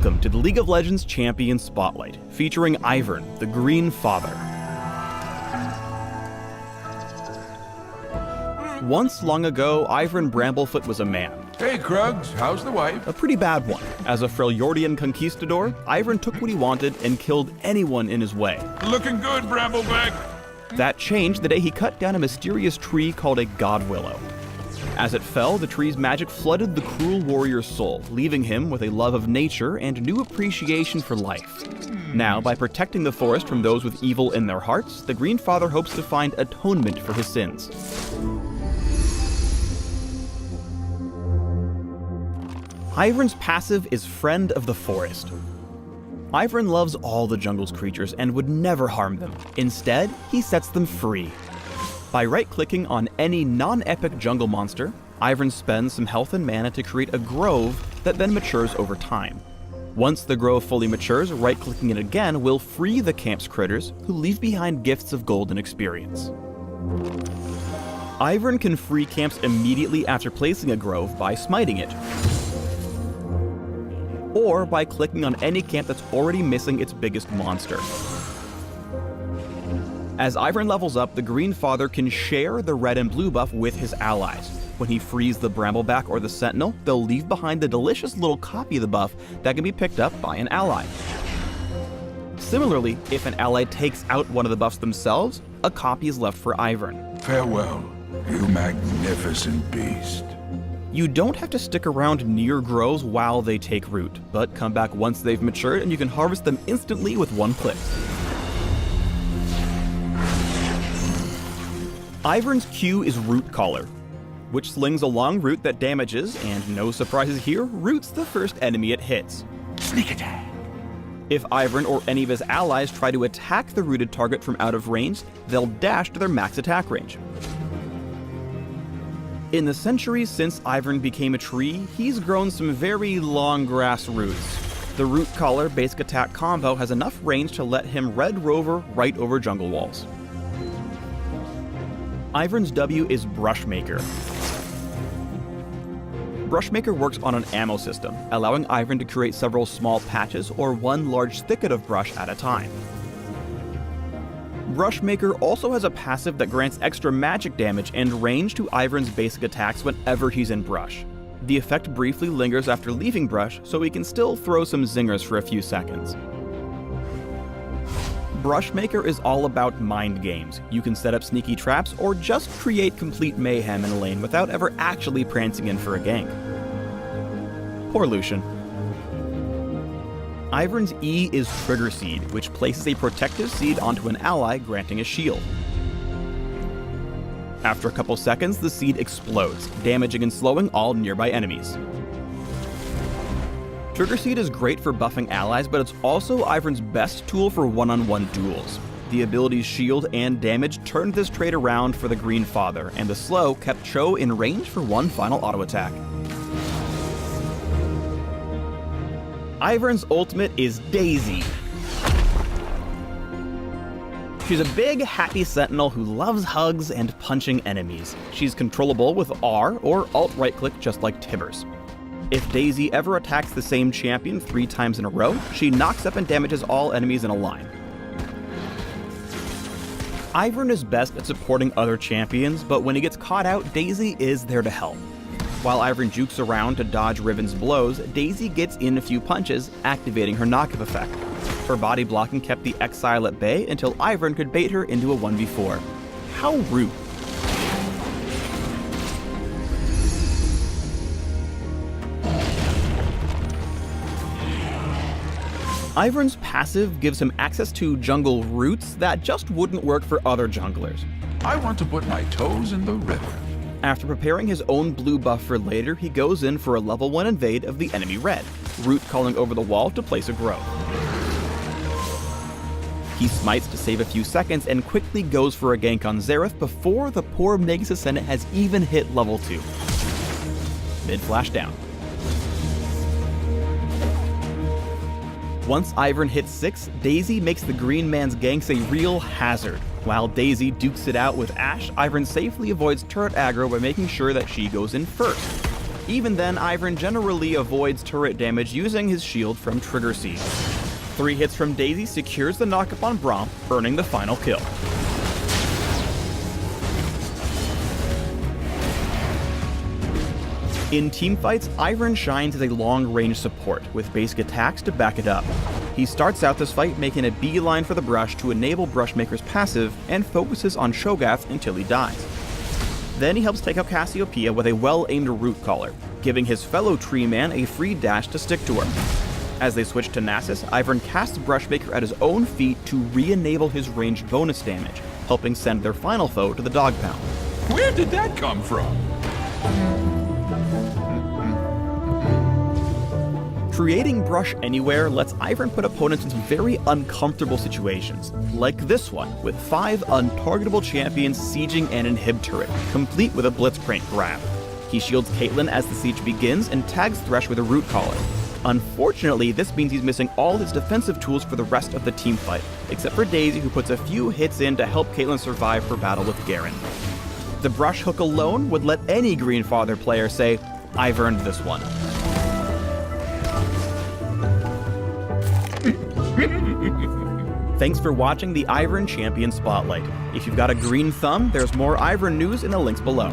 Welcome to the League of Legends Champion Spotlight, featuring Ivern, the Green Father. Once long ago, Ivern Bramblefoot was a man. Hey, Krugs, how's the wife? A pretty bad one. As a Freljordian conquistador, Ivern took what he wanted and killed anyone in his way. Looking good, Brambleback. That changed the day he cut down a mysterious tree called a God Willow. As it fell, the tree's magic flooded the cruel warrior's soul, leaving him with a love of nature and new appreciation for life. Now, by protecting the forest from those with evil in their hearts, the Green Father hopes to find atonement for his sins. Ivern's passive is Friend of the Forest. Ivern loves all the jungle's creatures and would never harm them. Instead, he sets them free. By right-clicking on any non-epic jungle monster, Ivern spends some health and mana to create a grove that then matures over time. Once the grove fully matures, right-clicking it again will free the camp's critters, who leave behind gifts of gold and experience. Ivern can free camps immediately after placing a grove by smiting it, or by clicking on any camp that's already missing its biggest monster. As Ivern levels up, the Green Father can share the red and blue buff with his allies. When he frees the Brambleback or the Sentinel, they'll leave behind the delicious little copy of the buff that can be picked up by an ally. Similarly, if an ally takes out one of the buffs themselves, a copy is left for Ivern. Farewell, you magnificent beast. You don't have to stick around near groves while they take root, but come back once they've matured and you can harvest them instantly with one click. Ivern's Q is Root Collar, which slings a long root that damages, and no surprises here, roots the first enemy it hits. Sneak attack. If Ivern or any of his allies try to attack the rooted target from out of range, they'll dash to their max attack range. In the centuries since Ivern became a tree, he's grown some very long grass roots. The Root Collar basic attack combo has enough range to let him Red Rover right over jungle walls. Ivern's W is Brushmaker. Brushmaker works on an ammo system, allowing Ivern to create several small patches or one large thicket of brush at a time. Brushmaker also has a passive that grants extra magic damage and range to Ivern's basic attacks whenever he's in brush. The effect briefly lingers after leaving brush, so he can still throw some zingers for a few seconds. Brushmaker is all about mind games. You can set up sneaky traps or just create complete mayhem in a lane without ever actually prancing in for a gank. Poor Lucian. Ivern's E is Trigger Seed, which places a protective seed onto an ally, granting a shield. After a couple seconds, the seed explodes, damaging and slowing all nearby enemies. Trigger Seed is great for buffing allies, but it's also Ivern's best tool for one-on-one duels. The abilities Shield and Damage turned this trait around for the Green Father, and the slow kept Cho in range for one final auto attack. Ivern's ultimate is Daisy. She's a big, happy sentinel who loves hugs and punching enemies. She's controllable with R or Alt right-click just like Tibbers. If Daisy ever attacks the same champion 3 times in a row, she knocks up and damages all enemies in a line. Ivern is best at supporting other champions, but when he gets caught out, Daisy is there to help. While Ivern jukes around to dodge Riven's blows, Daisy gets in a few punches, activating her knock-up effect. Her body blocking kept the Exile at bay until Ivern could bait her into a 1v4. How rude. Ivern's passive gives him access to jungle roots that just wouldn't work for other junglers. I want to put my toes in the river. After preparing his own blue buff for later, he goes in for a level 1 invade of the enemy red, root calling over the wall to place a grove. He smites to save a few seconds and quickly goes for a gank on Xerath before the poor Megas Ascendant has even hit level 2. Mid flash down. Once Ivern hits 6, Daisy makes the green man's ganks a real hazard. While Daisy dukes it out with Ashe, Ivern safely avoids turret aggro by making sure that she goes in first. Even then, Ivern generally avoids turret damage using his shield from Trigger Siege. 3 hits from Daisy secures the knockup on Braum, earning the final kill. In teamfights, Ivern shines as a long-range support, with basic attacks to back it up. He starts out this fight making a beeline for the brush to enable Brushmaker's passive, and focuses on Sho'gath until he dies. Then he helps take out Cassiopeia with a well-aimed Root Collar, giving his fellow Tree Man a free dash to stick to her. As they switch to Nasus, Ivern casts Brushmaker at his own feet to re-enable his ranged bonus damage, helping send their final foe to the Dog Pound. Where did that come from? Creating Brush Anywhere lets Ivern put opponents in some very uncomfortable situations, like this one, with 5 untargetable champions sieging an inhib turret, complete with a Blitzcrank grab. He shields Caitlyn as the siege begins and tags Thresh with a Root Collar. Unfortunately, this means he's missing all his defensive tools for the rest of the teamfight, except for Daisy, who puts a few hits in to help Caitlyn survive her battle with Garen. The Brush hook alone would let any Greenfather player say, "I've earned this one." Thanks for watching the Ivern Champion Spotlight. If you've got a green thumb, there's more Ivern news in the links below.